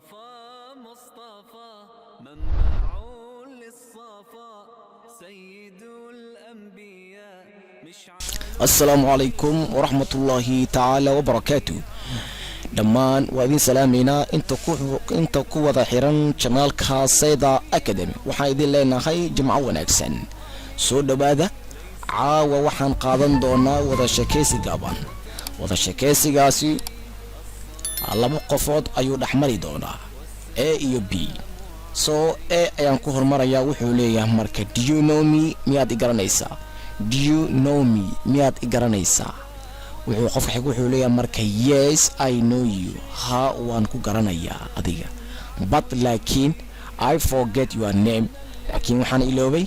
مصطفى منبع للصفا سيد الأنبياء السلام عليكم ورحمة الله تعالى وبركاته. dhammaan waa idin salaameynaa inta ku wada xiran janaalka Sayda Academy. waxaan idin leenahay jimco wanaagsan. soo dhawaada. caawa waxaan qaadan doonaa wada sheekaysi gaaban. wada sheekaysigaasi laba qofood ayuu dhaxmari doonaa, A iyo B. So A ayaan ku hormarayaa. wuxuu leeyahay marka, do you know me? miyaad i garanaysaa? do you know me? miyaad i garanaysaa? wuxuu qofka xig wuxuu leeyahay marka, yes I know you. ha waan ku garanayaa adiga. but laakiin I forget your name. laakiin waxaan iloobay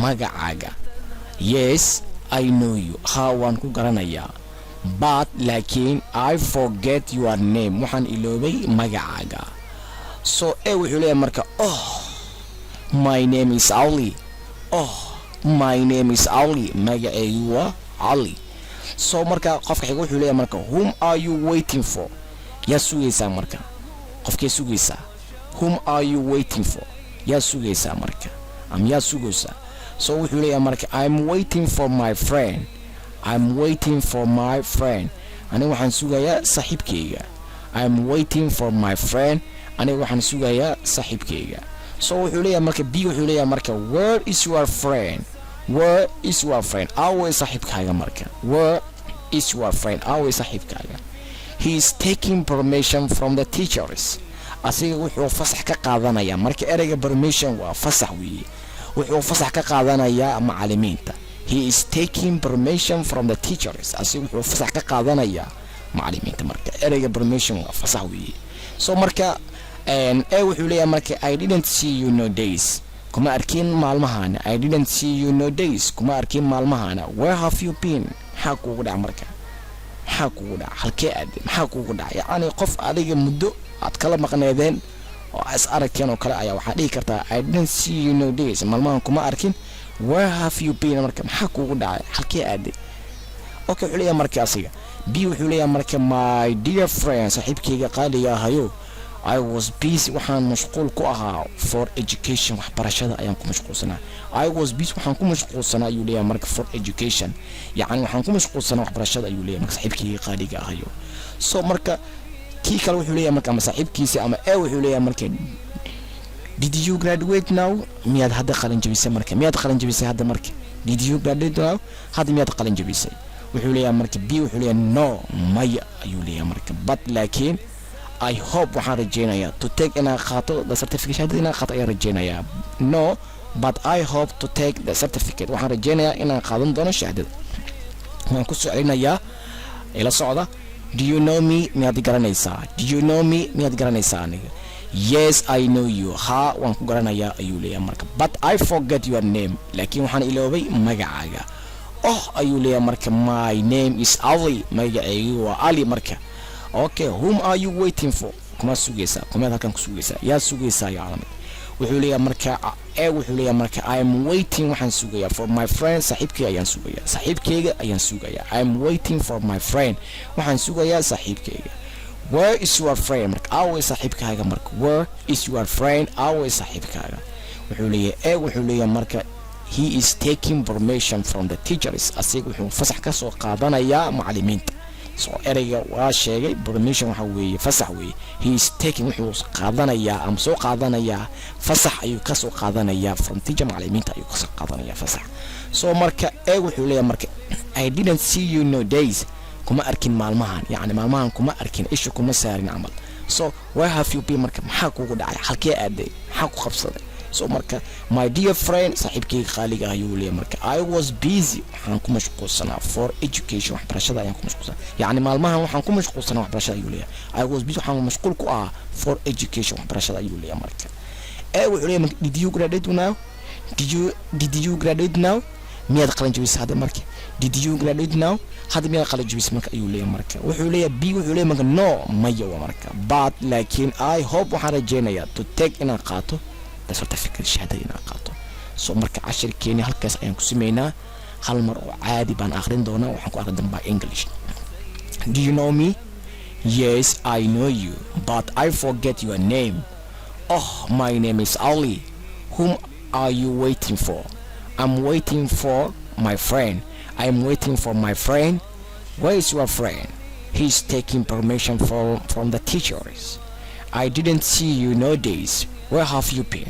magacaaga. yes I know you. ha waan ku garanayaa. but laakiin I forget your name. waxaan iloobay magacaaga. so wuxuu leeyahay marka, oh my name is Ali. oh my name is Ali. magacaygu waa Ali. so marka qofka xig wuxuu leeyahay marka, whom are you waiting for? yaa sugaysaa marka. qofkee sugaysaa? whom are you waiting for? yaa sugaysaa marka, am yaa sugaysaa? so wuxuu leeyahay marka, I'm waiting for my friend. I'm waiting for my friend. aniga waxaan sugayaa saaxiibkayga. I'm waiting for my friend. aniga waxaan sugayaa saaxiibkayga. so wuxuu leeyahay marka, B wuxuu leeyahay marka, where is your friend? where is your friend? aaway saaxiibkaaga marka. where is your friend? aaway saaxiibkaaga. He is taking permission from the teachers. asiga wuxuu fasax ka qaadanayaa. marka ereyga permission waa fasax weeye. wuxuu fasax ka qaadanayaa macallimiinta. He is taking permission from the teachers. asiga wuxuu fasax ka qaadanayaa macallimiinta. marka ereyga permission waa fasax weeye. so marka wuxuu leeyahay marka, I didn't see you no days. kuma arkin maalmahana. I didn't see you no days. kuma arkin maalmahana. where have you been? maxaa kuugu dhaca marka? maxaa kuugu dhaca? halkee aadeen? maxaa kuugu dhaca? yacni qof adiga muddo aad kala maqneedeen oo is aragteen oo kale ayaa waxaa dhihi kartaa, I didn't see you no days. maalmahan kuma arkin. where have you been? marka maxaa kuugu dhacay? halkee aadeen? okay wuxuu leeyahay marka asiga. B wuxuu leeyahay marka, my dear friend. saaxiibkayga qaaliga ahayo, I was busy. waxaan mashquul ku ahaa for education. waxbarashada ayaan ku mashquulsanaa. I was busy. waxaan ku mashquulsanaa ayuu leeyahay marka for education. yacni waxaan ku mashquulsanaa waxbarashada ayuu leeyahay marka saaxiibkayga qaaliga ahayo. so marka kii kale wuxuu leeyahay marka, ama saaxiibkiisa ama wuxuu leeyahay marka, did you graduate now? miyaad hadda qalin jabisay marka? miyaad qalin jabisay hadda marka? did you graduate now? hadda miyaad qalin jabisay? wuxuu leeyahay marka, B wuxuu leeyahay no maya ayuu leeyahay marka. but laakiin I hope waxaan rajeynayaa to take inaan qaato the certificate. hadda inaan qaato ayaan rajeynayaa. no but I hope to take the certificate. waxaan rajeynayaa inaan qaadan doono shahaadada. waan ku soo celinayaa ila socda. do you know me? miyaad garanaysaa? do you know me? miyaad garanaysaa aniga? yes I know you. ha waan ku garanayaa ayuu leeyahay marka. but I forget your name. laakiin waxaan iloobay magacaaga. oh ayuu leeyahay marka, my name is Ali. magacaygu waa Ali marka. okay whom are you waiting for? kuma sugaysaa? kumaad halkan ku sugaysaa? yaa sugaysaa yaa calaamad. wuxuu leeyahay marka, wuxuu leeyahay marka, I am waiting. waxaan sugayaa for my friend. saaxiibkayga ayaan sugayaa. saaxiibkayga ayaan sugayaa. I am waiting for my friend. waxaan sugayaa saaxiibkayga. where is your friend? marka aaway saaxiibkaaga marka. where is your friend? aaway saaxiibkaaga. wuxuu leeyahay wuxuu leeyahay marka, he is taking permission from the teachers. asiga wuxuu fasax ka soo qaadanayaa macallimiinta. so ereyga waa sheegay permission waxa weeye fasax weeye. he is taking wuxuu qaadanayaa ama soo qaadanayaa fasax ayuu ka soo qaadanayaa from teacher. macallimiinta ayuu ka soo qaadanayaa fasax. so marka wuxuu leeyahay marka, I didn't see you no days. kuma arkin maalmahan. yacni maalmahan kuma arkin. isha kuma saarin camal. so where have you been? marka maxaa kuugu dhacay? halkee aaday? maxaa ku qabsaday? so marka, my dear friend. saaxiibkayga qaaliga ayuu leeyahay marka, I was busy. waxaan ku mashquulsanaa for education. waxbarashada ayaan ku mashquulsanaa. yacni maalmahan waxaan ku mashquulsanaa waxbarashada ayuu leeyahay. I was busy. waxaan mashquul ku ahaa for education. waxbarashada ayuu leeyahay marka. wuxuu leeyahay marka, did you graduate now? did you graduate now? miyaad qalin jabisay hadda marka? did you graduate now? hadda miyaad qalin jabisay marka ayuu leeyahay marka. wuxuu leeyahay B wuxuu leeyahay marka, no maya waa marka. but laakiin I hope waxaan rajeynayaa to take inaan qaato the certificate. shahaadada inaan qaato. so marka cashirkeeni halkaas ayaan ku sameynaa. hal mar oo caadi baan akhrin doonaa. waxaan ku akhrin doonaa English. do you know me? Yes, I know you, but I forget your name. Oh, my name is Ali. Whom are you waiting for? I'm waiting for my friend. I'm waiting for my friend. Where is your friend? He's taking permission from the teachers. I didn't see you nowadays. Where have you been?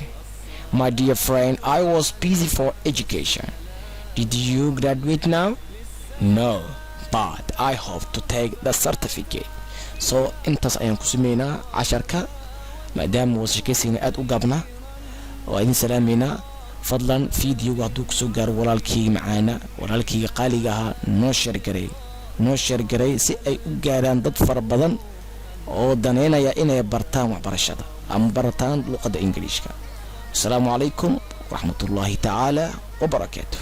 My dear friend, I was busy for education. Did you graduate now? No, but I hope to take the certificate. So intaas ayaan ku sameynaa casharka maadaama wasakeysiina aad u gaabna waa idin salaameynaa fadlan fiidiyoga hadduu kusoo gaaro walaalkayga macaana walaalkayga qaaliga ahaa noo sheer garay si ay u gaaraan dad fara badan oo daneynaya inay bartaan waxbarashada ama bartaan luqadda ingiriishka. Assalaamu calaykum waraxmatullaahi tacaala wabarakaatuh.